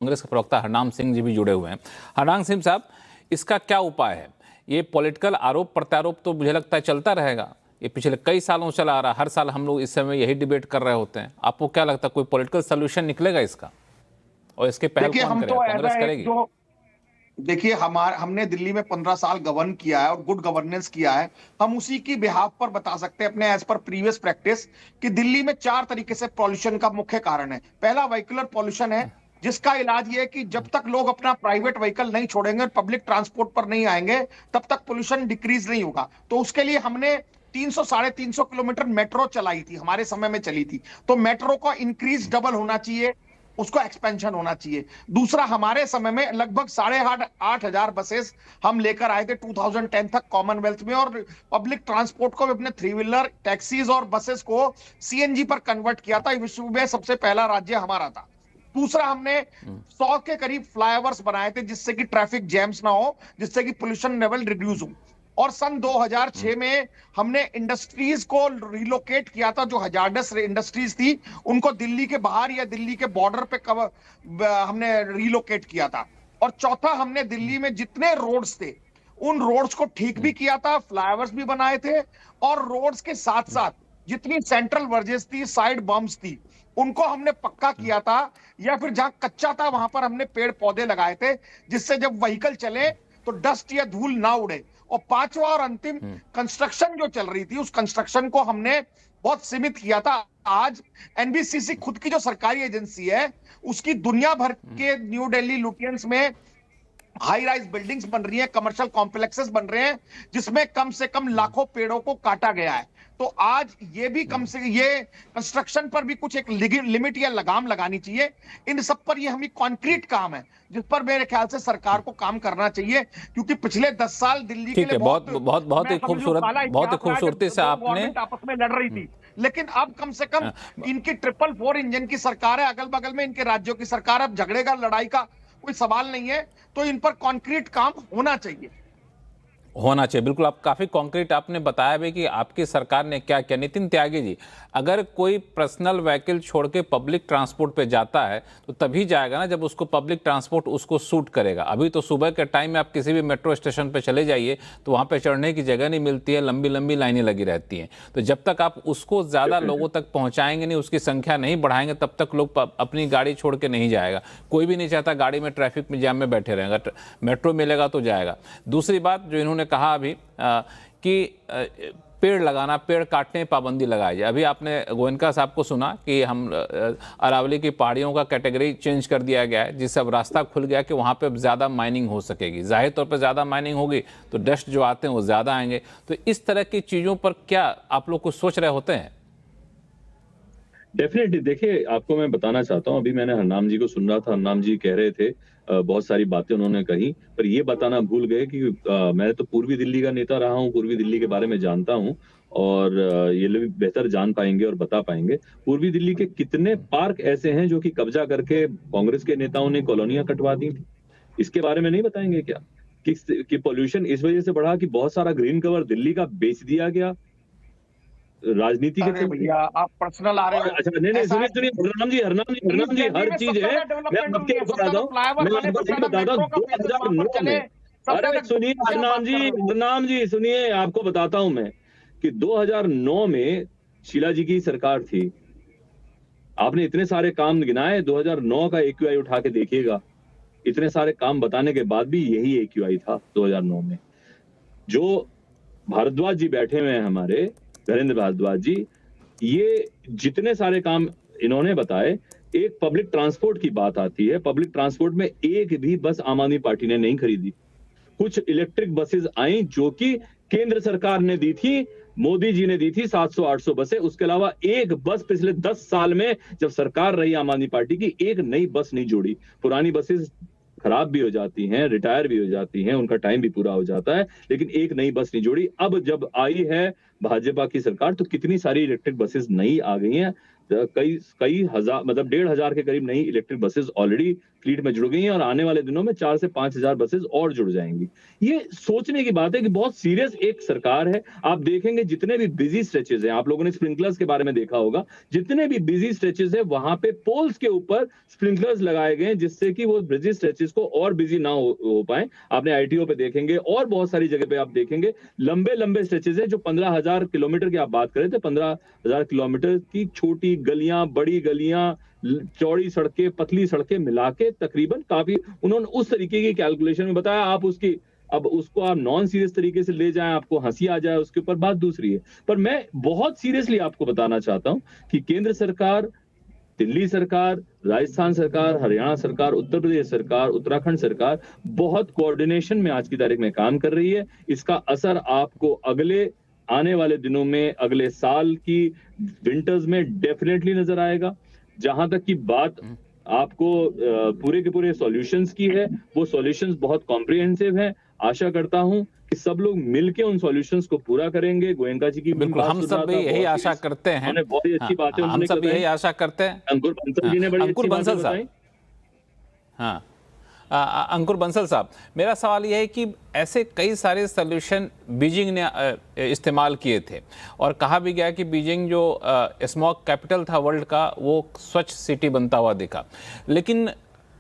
कांग्रेस के प्रवक्ता हरनाम सिंह जी भी जुड़े हुए हैं। हरनाम सिंह साहब, इसका क्या उपाय है? ये पॉलिटिकल आरोप प्रत्यारोप तो मुझे लगता है चलता रहेगा, ये पिछले कई सालों से चला आ रहा है, हर साल हम लोग इस समय यही डिबेट कर रहे होते हैं। आपको क्या लगता है कोई पॉलिटिकल सोल्यूशन निकलेगा इसका, और इसके पहल देखिए, कौन हम करेगा? तो कांग्रेस ऐसा एक करेगी? जो देखिए हमने दिल्ली में 15 साल गवर्न किया है और गुड गवर्नेंस किया है। हम उसी की बिहाफ पर बता सकते हैं अपने एज पर प्रीवियस प्रैक्टिस कि दिल्ली में 4 तरीके से पॉल्यूशन का मुख्य कारण है। पहला व्हीकुलर पॉल्यूशन है, जिसका इलाज ये है कि जब तक लोग अपना प्राइवेट व्हीकल नहीं छोड़ेंगे और पब्लिक ट्रांसपोर्ट पर नहीं आएंगे, तब तक पोल्यूशन डिक्रीज नहीं होगा। तो उसके लिए हमने 300 साढ़े 300 किलोमीटर मेट्रो चलाई थी, हमारे समय में चली थी। तो मेट्रो का इंक्रीज डबल होना चाहिए, उसको एक्सपेंशन होना चाहिए। दूसरा, हमारे समय में लगभग 8,500 बसेस हम लेकर आए थे 2010 तक कॉमनवेल्थ में, और पब्लिक ट्रांसपोर्ट को अपने 3 व्हीलर टैक्सीज और बसेस को सीएनजी पर कन्वर्ट किया था। विश्व में सबसे पहला राज्य हमारा था। दूसरा, हमने 100 के करीब फ्लाईओवर्स बनाए थे, जिससे कि ट्रैफिक जैम्स ना हो, जिससे कि पोल्यूशन लेवल रिड्यूस हो। और सन 2006 में हमने इंडस्ट्रीज को रिलोकेट किया था, जो हजार्डस इंडस्ट्रीज थी उनको दिल्ली के बाहर या दिल्ली के बॉर्डर पे हमने रिलोकेट किया था। और चौथा, हमने दिल्ली में जितने रोड्स थे उन रोड्स को ठीक भी किया था, फ्लाईओवर्स भी बनाए थे, और रोड्स के साथ साथ जितनी सेंट्रल वर्जेस थी, साइड बम्स थी, उनको हमने पक्का किया था, या फिर जहां कच्चा था वहां पर हमने पेड़ पौधे लगाए थे, जिससे जब व्हीकल चले तो डस्ट या धूल ना उड़े। और पांचवा और अंतिम, कंस्ट्रक्शन जो चल रही थी उस कंस्ट्रक्शन को हमने बहुत सीमित किया था। आज एनबीसीसी खुद की जो सरकारी एजेंसी है, उसकी दुनिया भर के न्यू दिल्ली लुटियंस में हाई राइज बिल्डिंग्स बन रही हैं, कमर्शियल कॉम्प्लेक्सेस बन रहे हैं, जिसमें कम से कम लाखों पेड़ों को काटा गया है। तो आज ये भी ये कंस्ट्रक्शन पर भी कुछ एक लिमिट या लगाम लगानी चाहिए। इन सब पर ये हमें कॉन्क्रीट काम है, जिस पर मेरे ख्याल से सरकार को काम करना चाहिए, क्योंकि पिछले 10 साल दिल्ली के ठीक लिए है, बहुत बहुत बहुत ही खूबसूरत, बहुत ही खूबसूरती से आपने गवर्नमेंट आपस में लड़ रही थी। लेकिन अब कम से कम इनकी 444 इंजन की सरकार है, अगल बगल में इनके राज्यों की सरकार, अब झगड़े का लड़ाई का कोई सवाल नहीं है। तो इन पर कॉन्क्रीट काम होना चाहिए। बिल्कुल, आप काफ़ी कॉन्क्रीट आपने बताया भी कि आपकी सरकार ने क्या किया। नितिन त्यागी जी, अगर कोई पर्सनल व्हीकल छोड़ के पब्लिक ट्रांसपोर्ट पे जाता है तो तभी जाएगा ना जब उसको पब्लिक ट्रांसपोर्ट उसको सूट करेगा। अभी तो सुबह के टाइम में आप किसी भी मेट्रो स्टेशन पे चले जाइए तो वहाँ पे चढ़ने की जगह नहीं मिलती है, लंबी लंबी लाइनें लगी रहती हैं। तो जब तक आप उसको ज़्यादा लोगों तक पहुँचाएंगे नहीं, उसकी संख्या नहीं बढ़ाएंगे, तब तक लोग अपनी गाड़ी छोड़ के नहीं जाएगा। कोई भी नहीं चाहता गाड़ी में ट्रैफिक में जाम में बैठे रहेगा, मेट्रो मिलेगा तो जाएगा। दूसरी बात जो इन्होंने कहा अभी कि पेड़ लगाना, पेड़ काटने पाबंदी लगाई जाए। अभी आपने गोयनका साहब को सुना कि हम अरावली की पहाड़ियों का कैटेगरी चेंज कर दिया गया है, जिससे अब रास्ता खुल गया कि वहाँ पे अब ज़्यादा माइनिंग हो सकेगी। जाहिर तौर पे ज़्यादा माइनिंग होगी तो डस्ट जो आते हैं वो ज़्यादा आएंगे। तो इस तरह की चीज़ों पर क्या आप लोग कुछ सोच रहे होते हैं? डेफिनेटली, देखिए आपको मैं बताना चाहता हूँ, अभी मैंने हरनाम जी को सुन रहा था, हरनाम जी कह रहे थे बहुत सारी बातें उन्होंने कही, पर ये बताना भूल गए कि मैं तो पूर्वी दिल्ली का नेता रहा हूँ, पूर्वी दिल्ली के बारे में जानता हूँ, और ये लोग बेहतर जान पाएंगे और बता पाएंगे पूर्वी दिल्ली के कितने पार्क ऐसे हैं जो कि कब्जा करके कांग्रेस के नेताओं ने कॉलोनियां कटवा दी थी। इसके बारे में नहीं बताएंगे क्या कि पोल्यूशन इस वजह से बढ़ा कि बहुत सारा ग्रीन कवर दिल्ली का बेच दिया गया राजनीति के अरे चलते। भैया, आप पर्सनल आ रहे हो। अच्छा, नहीं, सुनिए सुनिए, हरनाम जी, हर चीज है, मैं आपके बताता हूँ, मैं आपको नहीं बताता हूँ 2009 में। अरे सुनिए हरनाम जी सुनिए, आपको बताता हूँ मैं कि 2009 में शीला जी की सरकार थी। आपने इतने सारे काम गिनाए, 2009 का AQI उठा के देखिएगा, इतने सारे काम बताने के बाद भी यही AQI था 2009 में। जो भारद्वाज जी बैठे हुए हैं हमारे, धीरेन्द्र भारद्वाज जी, ये जितने सारे काम इन्होंने बताए, एक पब्लिक ट्रांसपोर्ट की बात आती है, पब्लिक ट्रांसपोर्ट में एक भी बस आम आदमी पार्टी ने नहीं खरीदी। कुछ इलेक्ट्रिक बसेस आई जो कि केंद्र सरकार ने दी थी, मोदी जी ने दी थी 700-800 बसें। उसके अलावा एक बस पिछले 10 साल में जब सरकार रही आम आदमी पार्टी की, एक नई बस नहीं जोड़ी। पुरानी बसेस खराब भी हो जाती हैं, रिटायर भी हो जाती हैं, उनका टाइम भी पूरा हो जाता है, लेकिन एक नई बस नहीं जोड़ी। अब जब आई है भाजपा की सरकार तो कितनी सारी इलेक्ट्रिक बसेस नई आ गई हैं। कई हजार मतलब 1,500 के करीब नई इलेक्ट्रिक बसेस ऑलरेडी फ्लीट में जुड़ गई हैं और आने वाले दिनों में 4 से 5,000 बसेस और जुड़ जाएंगी। ये सोचने की बात है कि बहुत सीरियस एक सरकार है। आप देखेंगे जितने भी बिजी स्ट्रेचेस हैं, आप लोगों ने स्प्रिंकलर्स के बारे में देखा होगा, जितने भी बिजी स्ट्रेचेस है वहां पे पोल्स के ऊपर स्प्रिंकलर्स लगाए गए हैं जिससे कि वो बिजी स्ट्रेचेस को और बिजी ना हो पाए। आपने आईटीओ पे देखेंगे और बहुत सारी जगह पे आप देखेंगे लंबे लंबे स्ट्रेचेस है जो 15,000 किलोमीटर की आप बात करें तो 15,000 किलोमीटर की छोटी गलियां, बड़ी गलियां, चौड़ी सड़कें, पतली सड़कें मिला के तकरीबन काफी उन्होंने उस तरीके की कैलकुलेशन में बताया। आप उसकी अब उसको आप नॉन सीरियस तरीके से ले जाएं, आपको हंसी आ जाए उसके ऊपर बात दूसरी है। पर मैं बहुत सीरियसली आपको बताना चाहता हूं कि केंद्र सरकार, दिल्ली सरकार, राजस्थान सरकार, हरियाणा सरकार, उत्तर प्रदेश सरकार, उत्तराखंड सरकार बहुत कोऑर्डिनेशन में आज की तारीख में काम कर रही है। इसका असर आपको अगले आने वाले दिनों में, अगले साल की विंटर्स में डेफिनेटली नजर आएगा। जहां तक की बात आपको पूरे के पूरे सॉल्यूशंस की है, वो सॉल्यूशंस बहुत कॉम्प्रिहेंसिव हैं। आशा करता हूं कि सब लोग मिलके उन सॉल्यूशंस को पूरा करेंगे। गोयनका जी की बिल्कुल, हम सब भी यही आशा करते हैं। बहुत ही अच्छी बातें हम सब यही आशा करते हैं। अंकुर बंसल जी ने बड़ी अंकुर बंसल साहब, हाँ अंकुर बंसल साहब, मेरा सवाल यह है कि ऐसे कई सारे सॉल्यूशन बीजिंग ने इस्तेमाल किए थे और कहा भी गया कि बीजिंग जो स्मॉग कैपिटल था वर्ल्ड का, वो स्वच्छ सिटी बनता हुआ दिखा। लेकिन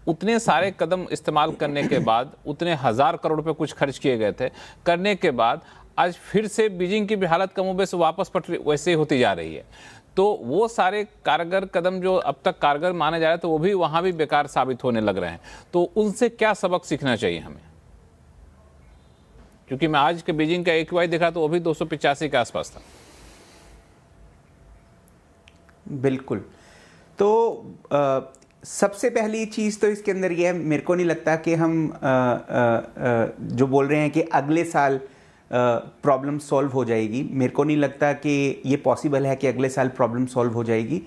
उतने सारे कदम इस्तेमाल करने के बाद, उतने 1,000 करोड़ रुपए कुछ खर्च किए गए थे, करने के बाद आज फिर से बीजिंग की भी हालत कमोबेश वापस पटरी वैसे ही होती जा रही है। तो वो सारे कारगर कदम जो अब तक कारगर माने जा रहे हैं, तो वो भी वहां भी बेकार साबित होने लग रहे हैं। तो उनसे क्या सबक सीखना चाहिए हमें? क्योंकि मैं आज के बीजिंग का AQI देखा तो वो भी 285 के आसपास था। बिल्कुल। तो सबसे पहली चीज़ तो इसके अंदर ये है, मेरे को नहीं लगता कि हम जो बोल रहे हैं कि अगले साल प्रॉब्लम सॉल्व हो जाएगी, मेरे को नहीं लगता कि ये पॉसिबल है कि अगले साल प्रॉब्लम सॉल्व हो जाएगी।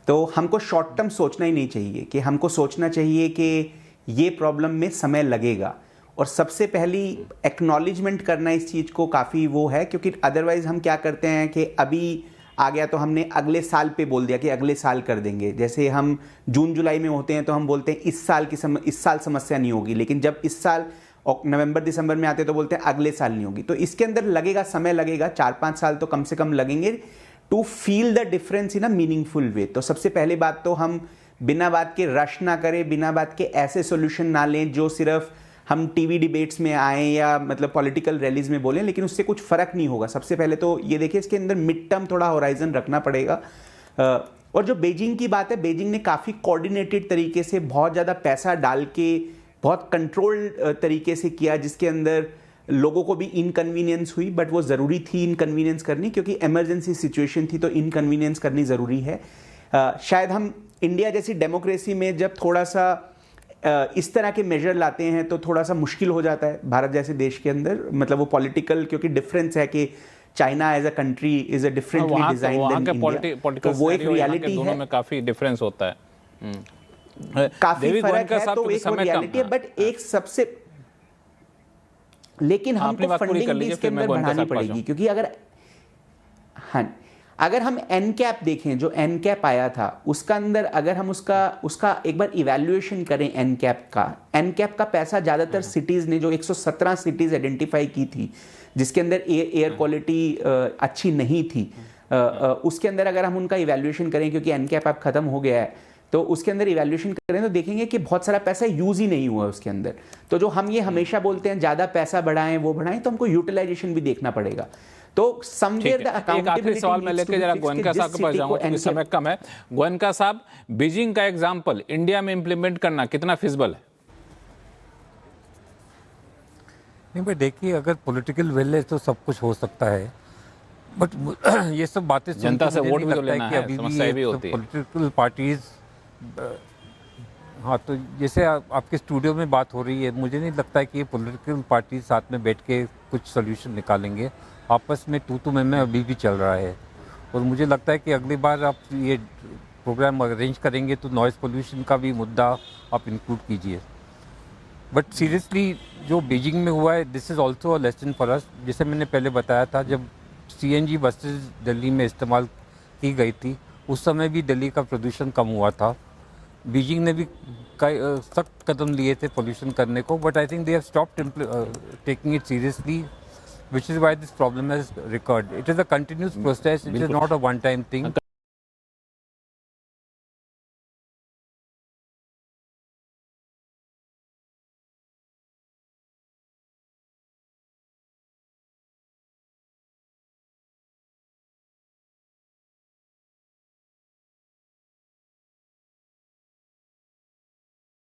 तो हमको शॉर्ट टर्म सोचना ही नहीं चाहिए, कि हमको सोचना चाहिए कि ये प्रॉब्लम में समय लगेगा। और सबसे पहली एक्नॉलेजमेंट करना इस चीज़ को काफ़ी वो है, क्योंकि अदरवाइज़ हम क्या करते हैं कि अभी आ गया तो हमने अगले साल पे बोल दिया कि अगले साल कर देंगे। जैसे हम जून जुलाई में होते हैं तो हम बोलते हैं इस साल समस्या नहीं होगी, लेकिन जब इस साल नवंबर दिसंबर में आते तो बोलते हैं अगले साल नहीं होगी। तो इसके अंदर लगेगा, समय लगेगा, 4-5 साल तो कम से कम लगेंगे to feel the difference in a meaningful way. तो सबसे पहले बात तो हम बिना बात के रश ना करें, बिना बात के ऐसे सोल्यूशन ना लें जो सिर्फ हम टीवी डिबेट्स में आए या मतलब पॉलिटिकल रैलीज में बोलें, लेकिन उससे कुछ फर्क नहीं होगा। सबसे पहले तो ये देखिए, इसके अंदर मिड टर्म थोड़ा होराइजन रखना पड़ेगा। और जो बीजिंग की बात है, बीजिंग ने काफ़ी कोऑर्डिनेटेड तरीके से बहुत ज़्यादा पैसा डाल के बहुत कंट्रोल्ड तरीके से किया, जिसके अंदर लोगों को भी इनकन्वीनियंस हुई, बट वो ज़रूरी थी इनकन्वीनियंस करनी, क्योंकि इमरजेंसी सिचुएशन थी तो इनकन्वीनियंस करनी ज़रूरी है। शायद हम इंडिया जैसी डेमोक्रेसी में जब थोड़ा सा इस तरह के मेजर लाते हैं तो थोड़ा सा मुश्किल हो जाता है भारत जैसे देश के अंदर, मतलब वो पॉलिटिकल, क्योंकि डिफरेंस है कि China as a country is a differently design than India, तो वो एक रियलिटी है, दोनों में काफी डिफरेंस होता है, काफी फर्क है, तो एक रियलिटी है। बट एक सबसे, लेकिन हमको फंडिंग भी इसके अंदर बढ़ानी पड़ेगी, क्योंकि अगर हम एनकैप देखें, जो एनकैप आया था उसका अंदर अगर हम उसका एक बार इवैल्यूएशन करें एनकैप का पैसा ज़्यादातर सिटीज़ ने, जो 117 सिटीज़ आइडेंटिफाई की थी जिसके अंदर एयर क्वालिटी अच्छी नहीं थी, उसके अंदर अगर हम उनका इवैल्यूएशन करें, क्योंकि एनकैप अब खत्म हो गया है, तो उसके अंदर इवैल्यूएशन करें तो देखेंगे कि बहुत सारा पैसा यूज़ ही नहीं हुआ उसके अंदर। तो जो हम ये हमेशा बोलते हैं ज़्यादा पैसा बढ़ाएं वो बढ़ाएं, तो हमको यूटिलाइजेशन भी देखना पड़ेगा। तो समवेयर द एक आखिरी सवाल मैं लेके जरा गोयनका साहब के पास जाऊंगा, क्योंकि समय कम है। गोयनका साहब, बीजिंग का एग्जांपल इंडिया में इंप्लीमेंट करना कितना फिजिबल है? नहीं भाई, देखिए, अगर पॉलिटिकल विल है तो सब कुछ हो सकता है, बट ये सब बातें जनता से वोट भी तो लेना है, समस्या भी होती है। पॉलिटिकल पार्टीज, हाँ, तो जैसे आपके स्टूडियो में बात हो रही है, मुझे नहीं लगता है कि ये पॉलिटिकल पार्टी साथ में बैठ के कुछ सोल्यूशन निकालेंगे। आपस में तू मैं अभी भी चल रहा है, और मुझे लगता है कि अगली बार आप ये प्रोग्राम अरेंज करेंगे तो नॉइज़ पोल्यूशन का भी मुद्दा आप इंक्लूड कीजिए। बट सीरियसली जो बीजिंग में हुआ है, this is also a lesson for us. जैसे मैंने पहले बताया था, जब CNG बसेस दिल्ली में इस्तेमाल की गई थी, उस समय भी दिल्ली का प्रदूषण कम हुआ था। बीजिंग ने भी कई सख्त कदम लिए थे पोल्यूशन करने को, but I think they have stopped taking it seriously, which is why this problem has recurred. It is a continuous process. It is not a one-time thing.